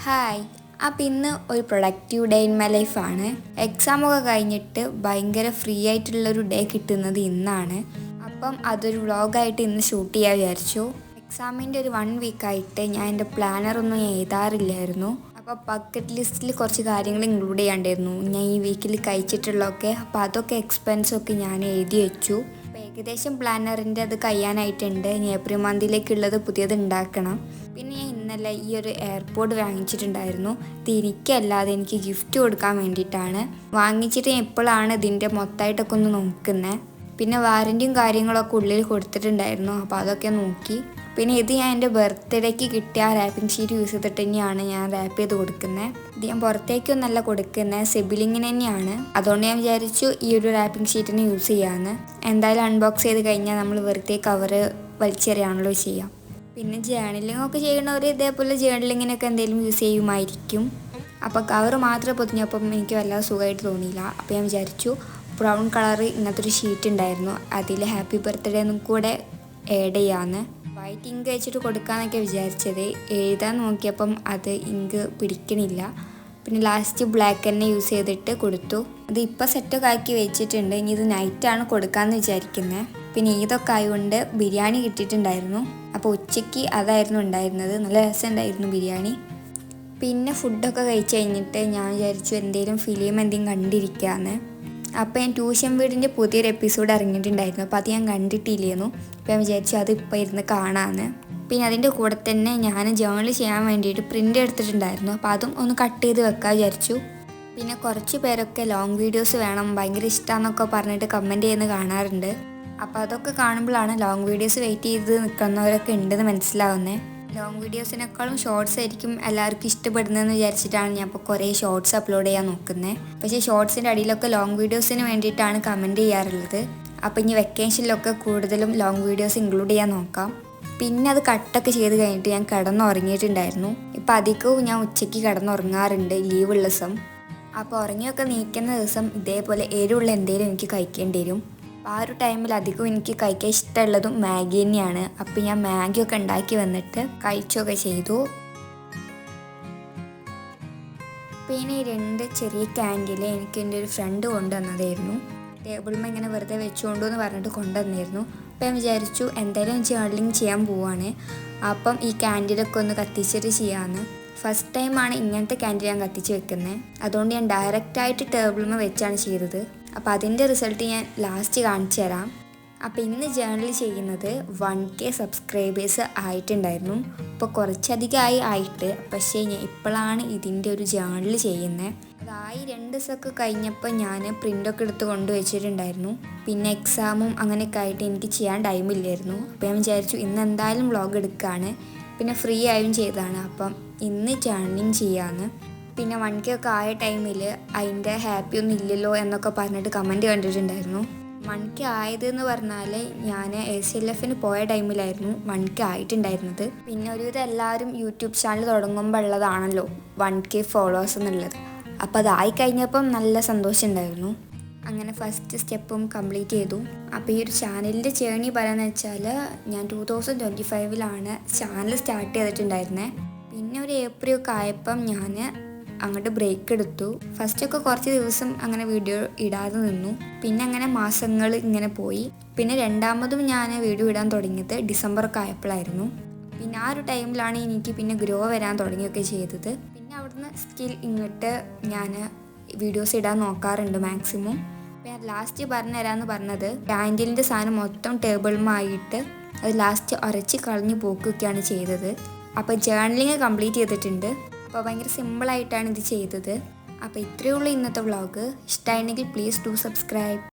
Hi. അപ്പം ഇന്ന് ഒരു പ്രൊഡക്റ്റീവ് ഡേ ഇൻ മൈ ലൈഫാണ്. എക്സാമൊക്കെ കഴിഞ്ഞിട്ട് ഭയങ്കര ഫ്രീ ആയിട്ടുള്ളൊരു ഡേ കിട്ടുന്നത് ഇന്നാണ്. അപ്പം അതൊരു വ്ളോഗായിട്ട് ഇന്ന് ഷൂട്ട് ചെയ്യാൻ വിചാരിച്ചു. എക്സാമിൻ്റെ ഒരു 1 വീക്കായിട്ട് ഞാൻ എൻ്റെ പ്ലാനറൊന്നും എഴുതാറില്ലായിരുന്നു. അപ്പോൾ ബക്കറ്റ് ലിസ്റ്റിൽ കുറച്ച് കാര്യങ്ങൾ ഇൻക്ലൂഡ് ചെയ്യാണ്ടായിരുന്നു ഞാൻ ഈ വീക്കിൽ കഴിച്ചിട്ടുള്ളതൊക്കെ. അപ്പോൾ അതൊക്കെ എക്സ്പെൻസൊക്കെ ഞാൻ എഴുതി വെച്ചു. അപ്പോൾ ഏകദേശം പ്ലാനറിൻ്റെ അത് കഴിയാനായിട്ടുണ്ട്. ഇനി ഏപ്രിൽ മന്തിലേക്കുള്ളത് പുതിയത് ഉണ്ടാക്കണം. പിന്നെ ഞാൻ ഇന്നലെ ഈ ഒരു എയർപോഡ് വാങ്ങിച്ചിട്ടുണ്ടായിരുന്നു. ഇത് എനിക്കല്ലാതെ എനിക്ക് ഗിഫ്റ്റ് കൊടുക്കാൻ വേണ്ടിയിട്ടാണ് വാങ്ങിച്ചിട്ട്. ഞാൻ ഇപ്പോഴാണ് ഇതിൻ്റെ മൊത്തമായിട്ടൊക്കെ ഒന്ന് നോക്കുന്നത്. പിന്നെ വാറൻറ്റിയും കാര്യങ്ങളൊക്കെ ഉള്ളിൽ കൊടുത്തിട്ടുണ്ടായിരുന്നു. അപ്പോൾ അതൊക്കെ നോക്കി. പിന്നെ ഇത് ഞാൻ എൻ്റെ ബർത്ത്ഡേക്ക് കിട്ടിയ റാപ്പിംഗ് ഷീറ്റ് യൂസ് ചെയ്തിട്ട് തന്നെയാണ് ഞാൻ റാപ്പ് ചെയ്ത് കൊടുക്കുന്നത്. ഇത് ഞാൻ പുറത്തേക്കൊന്നല്ല കൊടുക്കുന്നത്, സിബിലിങ്ങിന് തന്നെയാണ്. അതുകൊണ്ട് ഞാൻ വിചാരിച്ചു ഈ ഒരു റാപ്പിംഗ് ഷീറ്റിന് യൂസ് ചെയ്യാമെന്ന്. എന്തായാലും അൺബോക്സ് ചെയ്ത് കഴിഞ്ഞാൽ നമ്മൾ വെറുതെ കവറ് വലിച്ചെറിയാണല്ലോ ചെയ്യാം. പിന്നെ ജേർണലിംഗ് ഒക്കെ ചെയ്യുന്നവർ ഇതേപോലെ ജേർണലിങ്ങിനൊക്കെ എന്തെങ്കിലും യൂസ് ചെയ്യുമായിരിക്കും. അപ്പോൾ കവറ് മാത്രം പൊതിഞ്ഞപ്പം എനിക്ക് വല്ലാതെ സുഖമായിട്ട് തോന്നിയില്ല. അപ്പോൾ ഞാൻ വിചാരിച്ചു ബ്രൗൺ കളർ ഇങ്ങനത്തെ ഒരു ഷീറ്റ് ഉണ്ടായിരുന്നു, അതിൽ ഹാപ്പി ബർത്ത്ഡേ എന്നും കൂടെ ആഡ് ചെയ്യാമെന്ന്. വൈറ്റ് ഇങ്ക് വെച്ചിട്ട് കൊടുക്കാമെന്നൊക്കെ വിചാരിച്ചത്. എഴുതാൻ നോക്കിയപ്പം അത് ഇങ്ക് പിടിക്കണില്ല. പിന്നെ ലാസ്റ്റ് ബ്ലാക്ക് തന്നെ യൂസ് ചെയ്തിട്ട് കൊടുത്തു. അത് ഇപ്പോൾ സെറ്റൊക്കെ ആക്കി വെച്ചിട്ടുണ്ട്. ഇനി ഇത് നൈറ്റാണ് കൊടുക്കാമെന്ന് വിചാരിക്കുന്നത്. പിന്നെ ഇതൊക്കെ ആയതുകൊണ്ട് ബിരിയാണി കിട്ടിയിട്ടുണ്ടായിരുന്നു. അപ്പോൾ ഉച്ചയ്ക്ക് അതായിരുന്നു ഉണ്ടായിരുന്നത്. നല്ല രസമുണ്ടായിരുന്നു ബിരിയാണി. പിന്നെ ഫുഡൊക്കെ കഴിച്ച് കഴിഞ്ഞിട്ട് ഞാൻ വിചാരിച്ചു എന്തെങ്കിലും ഫിലിം കണ്ടിരിക്കാമെന്ന്. അപ്പോൾ ഞാൻ ട്യൂഷൻ വീടിൻ്റെ പുതിയൊരു എപ്പിസോഡ് ഇറങ്ങിയിട്ടുണ്ടായിരുന്നു. അപ്പോൾ അത് ഞാൻ കണ്ടിട്ടില്ലായിരുന്നു. അപ്പോൾ ഞാൻ വിചാരിച്ചു അത് ഇപ്പോൾ ഇരുന്ന് കാണാമെന്ന്. പിന്നെ അതിൻ്റെ കൂടെ തന്നെ ഞാൻ ജേർണൽ ചെയ്യാൻ വേണ്ടിയിട്ട് പ്രിൻ്റ് എടുത്തിട്ടുണ്ടായിരുന്നു. അപ്പോൾ അതും ഒന്ന് കട്ട് ചെയ്ത് വെക്കാൻ വിചാരിച്ചു. പിന്നെ കുറച്ച് പേരൊക്കെ ലോങ് വീഡിയോസ് വേണം, ഭയങ്കര ഇഷ്ടമാണെന്നൊക്കെ പറഞ്ഞിട്ട് കമൻറ്റ് ചെയ്യുന്നത് കാണാറുണ്ട്. അപ്പോൾ അതൊക്കെ കാണുമ്പോഴാണ് ലോങ് വീഡിയോസ് വെയിറ്റ് ചെയ്ത് നിൽക്കുന്നവരൊക്കെ ഉണ്ടെന്ന് മനസ്സിലാവുന്നത്. ലോങ് വീഡിയോസിനേക്കാളും ഷോർട്സ് ആയിരിക്കും എല്ലാവർക്കും ഇഷ്ടപ്പെടുന്നതെന്ന് വിചാരിച്ചിട്ടാണ് ഞാൻ ഇപ്പോൾ കുറേ ഷോർട്സ് അപ്ലോഡ് ചെയ്യാൻ നോക്കുന്നത്. പക്ഷേ ഷോർട്സിൻ്റെ അടിയിലൊക്കെ ലോങ് വീഡിയോസിന് വേണ്ടിയിട്ടാണ് കമൻറ്റ് ചെയ്യാറുള്ളത്. അപ്പോൾ ഇനി വെക്കേഷനിലൊക്കെ കൂടുതലും ലോങ് വീഡിയോസ് ഇൻക്ലൂഡ് ചെയ്യാൻ നോക്കാം. പിന്നെ അത് കട്ടൊക്കെ ചെയ്ത് കഴിഞ്ഞിട്ട് ഞാൻ കിടന്നുറങ്ങിയിട്ടുണ്ടായിരുന്നു. ഇപ്പോൾ അധികവും ഞാൻ ഉച്ചയ്ക്ക് കിടന്നുറങ്ങാറുണ്ട് ലീവുള്ള ദിവസം. അപ്പോൾ ഉറങ്ങിയൊക്കെ നീക്കുന്ന ദിവസം ഇതേപോലെ എരിവുള്ള എന്തെങ്കിലും എനിക്ക് കഴിക്കേണ്ടി വരും. അപ്പോൾ ആ ഒരു ടൈമിൽ അധികം എനിക്ക് കഴിക്കാൻ ഇഷ്ടമുള്ളതും മാഗി തന്നെയാണ്. അപ്പോൾ ഞാൻ മാഗിയൊക്കെ ഉണ്ടാക്കി വന്നിട്ട് കഴിച്ചൊക്കെ ചെയ്തു. പിന്നെ 2 ചെറിയ ക്യാൻഡിൽ എനിക്ക് എൻ്റെ ഒരു ഫ്രണ്ട് കൊണ്ടുവന്നതായിരുന്നു. ടേബിളിൽ ഇങ്ങനെ വെറുതെ വെച്ചുകൊണ്ടു എന്ന് പറഞ്ഞിട്ട് കൊണ്ടുവന്നായിരുന്നു. അപ്പോൾ ഞാൻ വിചാരിച്ചു എന്തായാലും ജേർണലിങ് ചെയ്യാൻ പോവാണ്, അപ്പം ഈ ക്യാൻഡിലൊക്കെ ഒന്ന് കത്തിച്ചിട്ട് ചെയ്യാമെന്ന്. ഫസ്റ്റ് ടൈമാണ് ഇങ്ങനത്തെ ക്യാൻഡിൽ ഞാൻ കത്തിച്ച് വെക്കുന്നത്. അതുകൊണ്ട് ഞാൻ ഡയറക്റ്റായിട്ട് ടേബിളിൽ വെച്ചാണ് ചെയ്തത്. അപ്പോൾ അതിൻ്റെ റിസൾട്ട് ഞാൻ ലാസ്റ്റ് കാണിച്ചു തരാം. അപ്പോൾ ഇന്ന് ജേർണൽ ചെയ്യുന്നത് 1K സബ്സ്ക്രൈബേഴ്സ് ആയിട്ടുണ്ടായിരുന്നു. ഇപ്പോൾ കുറച്ചധികമായി ആയിട്ട്, പക്ഷേ ഞാൻ ഇപ്പോഴാണ് ഇതിൻ്റെ ഒരു ജേർണൽ ചെയ്യുന്നത്. അതായി 2 ദിവസമൊക്കെ കഴിഞ്ഞപ്പോൾ ഞാൻ പ്രിൻ്റൊക്കെ എടുത്ത് കൊണ്ടുവച്ചിട്ടുണ്ടായിരുന്നു. പിന്നെ എക്സാമും അങ്ങനെയൊക്കെ ആയിട്ട് എനിക്ക് ചെയ്യാൻ ടൈമില്ലായിരുന്നു. അപ്പോൾ ഞാൻ വിചാരിച്ചു ഇന്ന് എന്തായാലും വ്ളോഗ് എടുക്കുകയാണ്, പിന്നെ ഫ്രീ ആയും ചെയ്തതാണ്, അപ്പം ഇന്ന് ജേർണലിങ് ചെയ്യാമെന്ന്. പിന്നെ 1K ഒക്കെ ആയ ടൈമിൽ അതിൻ്റെ ഹാപ്പി ഒന്നും ഇല്ലല്ലോ എന്നൊക്കെ പറഞ്ഞിട്ട് കമൻറ്റ് കണ്ടിട്ടുണ്ടായിരുന്നു. 1K ആയതെന്ന് പറഞ്ഞാൽ ഞാൻ ACLFന് പോയ ടൈമിലായിരുന്നു 1K ആയിട്ടുണ്ടായിരുന്നത്. പിന്നെ ഒരുവിധം എല്ലാവരും യൂട്യൂബ് ചാനൽ തുടങ്ങുമ്പോൾ ഉള്ളതാണല്ലോ 1K ഫോളോവേഴ്സ് എന്നുള്ളത്. അപ്പോൾ അതായി കഴിഞ്ഞപ്പം നല്ല സന്തോഷം ഉണ്ടായിരുന്നു. അങ്ങനെ ഫസ്റ്റ് സ്റ്റെപ്പും കംപ്ലീറ്റ് ചെയ്തു. അപ്പോൾ ഈ ഒരു ചാനലിൻ്റെ ജേർണി പറയുന്നത് വെച്ചാൽ ഞാൻ 2025 ചാനൽ സ്റ്റാർട്ട് ചെയ്തിട്ടുണ്ടായിരുന്നത്. പിന്നെ ഒരു ഏപ്രിൽ ഒക്കെ ആയപ്പം ഞാൻ അങ്ങോട്ട് ബ്രേക്ക് എടുത്തു. ഫസ്റ്റൊക്കെ കുറച്ച് ദിവസം അങ്ങനെ വീഡിയോ ഇടാതെ നിന്നു. പിന്നെ അങ്ങനെ മാസങ്ങൾ ഇങ്ങനെ പോയി. പിന്നെ രണ്ടാമതും ഞാൻ വീഡിയോ ഇടാൻ തുടങ്ങിയത് ഡിസംബറൊക്കെ ആയപ്പോഴായിരുന്നു. പിന്നെ ആ ഒരു ടൈമിലാണ് എനിക്ക് പിന്നെ ഗ്രോ വരാൻ തുടങ്ങിയൊക്കെ ചെയ്തത്. പിന്നെ അവിടുന്ന് സ്റ്റിൽ ഇങ്ങോട്ട് ഞാൻ വീഡിയോസ് ഇടാൻ നോക്കാറുണ്ട് മാക്സിമം. ഞാൻ ലാസ്റ്റ് പറഞ്ഞുതരാമെന്ന് പറഞ്ഞത് ക്യാൻഡിലിൻ്റെ സാധനം മൊത്തം ടേബിളുമായിട്ട് അത് ലാസ്റ്റ് ഉരച്ച് കളഞ്ഞ് പോക്കുകയൊക്കെയാണ് ചെയ്തത്. അപ്പോൾ ജേർണലിങ് കംപ്ലീറ്റ് ചെയ്തിട്ടുണ്ട്. അപ്പോൾ ഭയങ്കര സിമ്പിളായിട്ടാണ് ഇത് ചെയ്തത്. അപ്പോൾ ഇത്രയേ ഉള്ളൂ ഇന്നത്തെ വ്ളോഗ്. ഇഷ്ടമായിരുന്നെങ്കിൽ പ്ലീസ് ഡു സബ്സ്ക്രൈബ്.